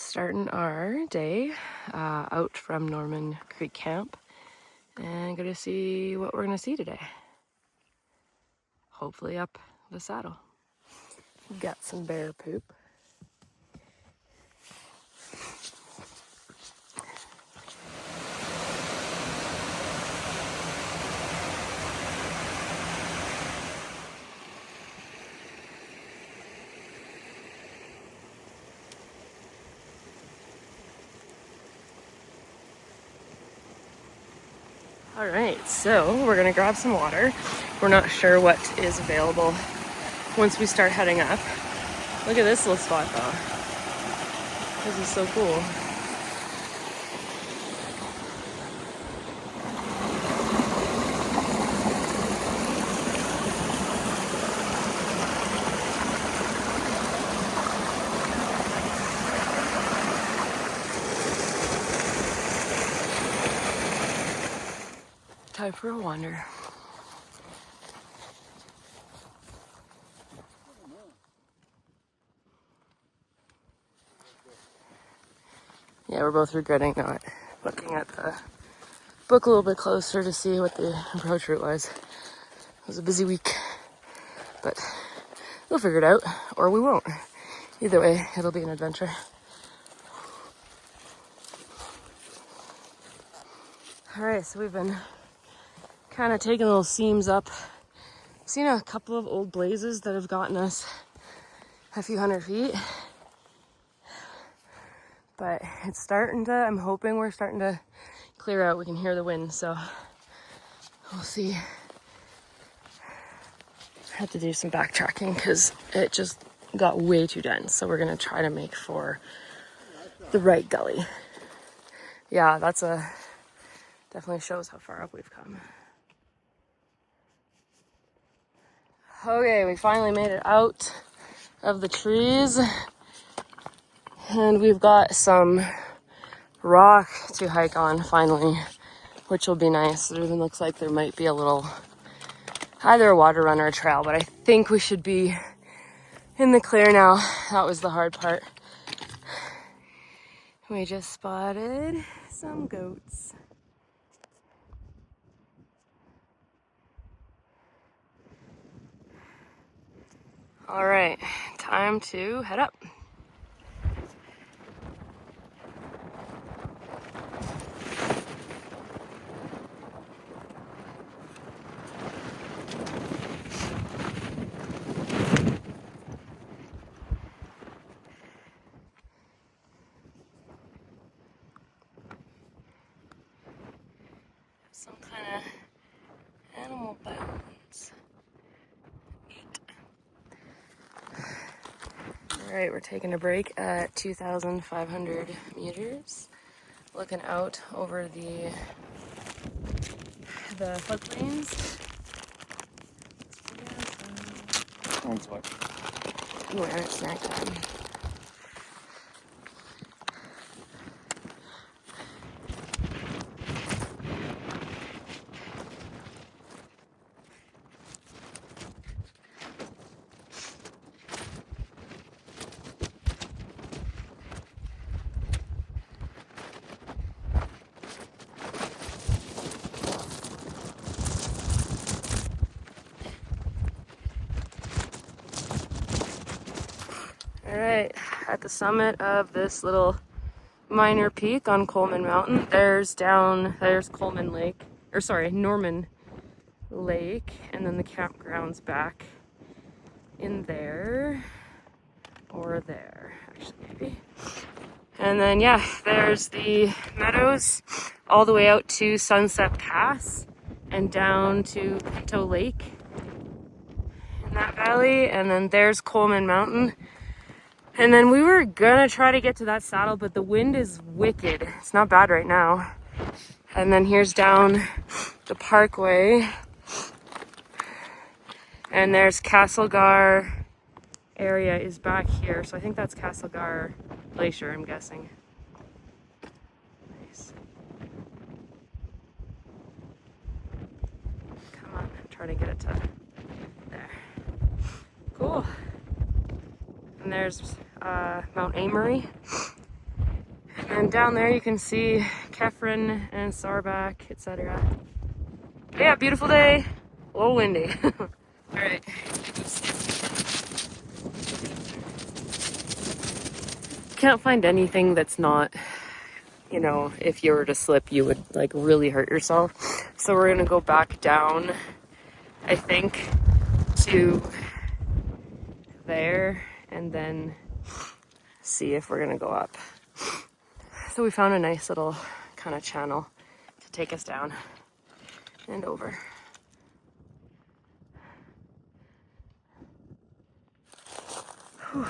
Starting our day out from Norman Creek Camp and gonna see what we're gonna see today. Hopefully up the saddle. We've got some bear poop. All right, so we're gonna grab some water. We're not sure what is available once we start heading up. Look at this little spot though. This is so cool. Time for a wander. Yeah, we're both regretting not looking at the book a little bit closer to see what the approach route was. It was a busy week, but we'll figure it out, or we won't. Either way, it'll be an adventure. All right, so we've been kind of taking little seams up. Seen a couple of old blazes that have gotten us a few hundred feet. But it's starting to, I'm hoping we're starting to clear out. We can hear the wind, so we'll see. I had to do some backtracking because it just got way too dense. So we're gonna try to make for the right gully. Yeah, that's definitely shows how far up we've come. Okay, we finally made it out of the trees. And we've got some rock to hike on finally, which will be nice. It even looks like there might be a little, either a water run or a trail, but I think we should be in the clear now. That was the hard part. We just spotted some goats. All right, time to head up. Some kind of animal bones. All right, we're taking a break at 2,500 meters, looking out over the floodplains. That's what. We're at snack time. All right, at the summit of this little minor peak on Coleman Mountain, there's Coleman Lake, or sorry, Norman Lake, and then the campground's back in there, or there, actually maybe. And then yeah, there's the meadows all the way out to Sunset Pass and down to Pinto Lake in that valley, and then there's Coleman Mountain. And then we were gonna try to get to that saddle, but the wind is wicked. It's not bad right now. And then here's down the parkway. And there's Castlegar area is back here. So I think that's Castlegar Glacier, I'm guessing. Nice. Come on, try to get it to there. Cool. And there's Mount Amory. And down there you can see Kefren and Sarback, etc. Yeah, beautiful day. A little windy. Alright. Can't find anything that's not, you know, if you were to slip, you would like really hurt yourself. So we're gonna go back down, I think, to there and then see if we're gonna go up. So we found a nice little kind of channel to take us down and over. Whew.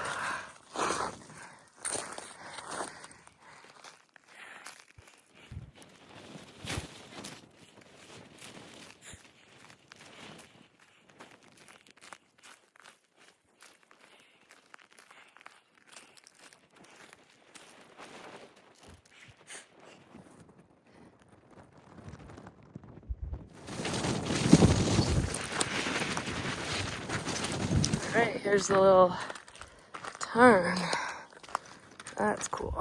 All right, here's the little Tarn. That's cool.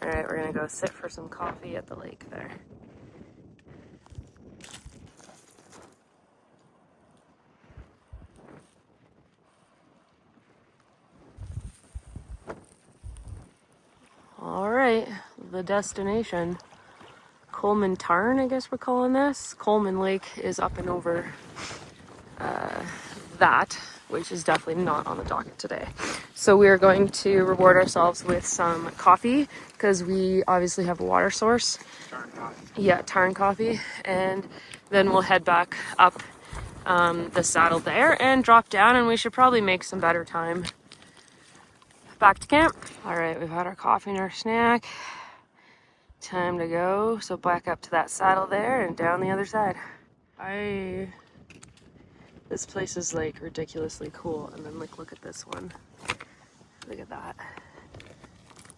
All right, we're gonna go sit for some coffee at the lake there. All right, the destination. Coleman Tarn, I guess we're calling this. Coleman Lake is up and over that, which is definitely not on the docket today. So we are going to reward ourselves with some coffee because we obviously have a water source. Tarn coffee. Yeah, Tarn coffee. And then we'll head back up the saddle there and drop down, and we should probably make some better time back to camp. All right, we've had our coffee and our snack. Time to go. So back up to that saddle there and down the other side. This place is like ridiculously cool. And then like, look at this one. Look at that.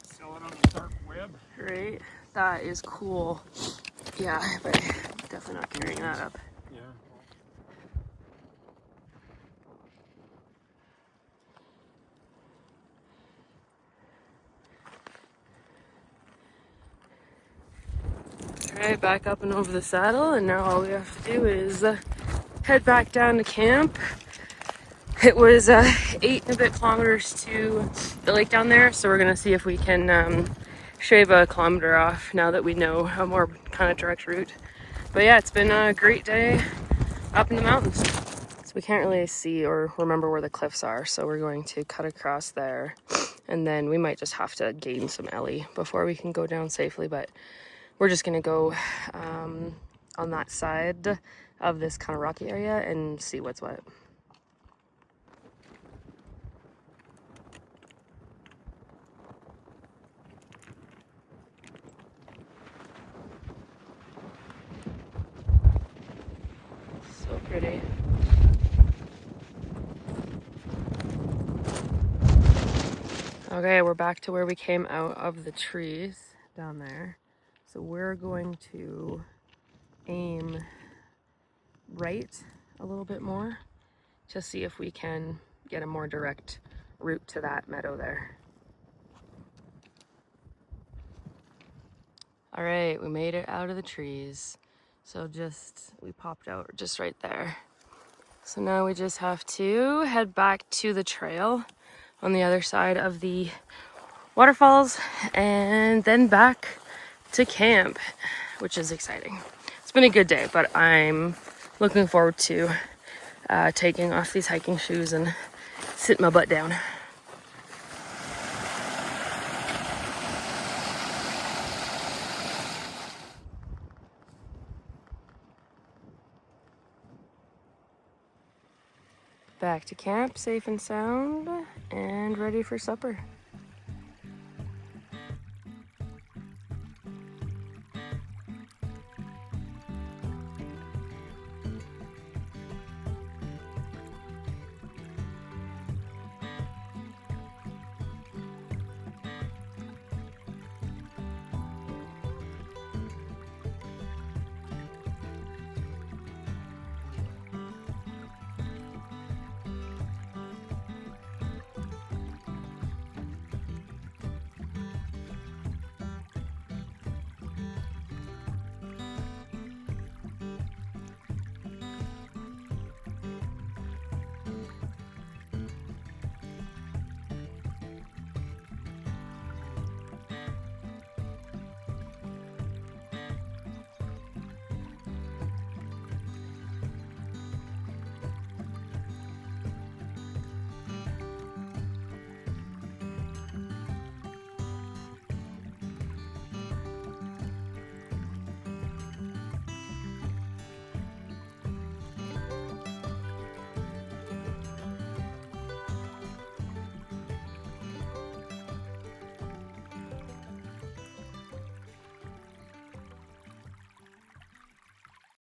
Sell it on the dark web. Right? That is cool. Yeah, but definitely not carrying that up. Yeah. Alright, back up and over the saddle, and now all we have to do is head back down to camp. It was 8 and a bit kilometers to the lake down there, so we're gonna see if we can shave a kilometer off now that we know a more kind of direct route. But yeah, it's been a great day up in the mountains. So we can't really see or remember where the cliffs are, so we're going to cut across there, and then we might just have to gain some ellie before we can go down safely, but we're just gonna go on that side of this kind of rocky area and see what's what. So pretty. Okay, we're back to where we came out of the trees down there. So we're going to aim right a little bit more to see if we can get a more direct route to that meadow there. All right, we made it out of the trees. So we popped out just right there. So now we just have to head back to the trail on the other side of the waterfalls and then back to camp, which is exciting. It's been a good day, but I'm looking forward to taking off these hiking shoes and sitting my butt down. Back to camp, safe and sound, and ready for supper.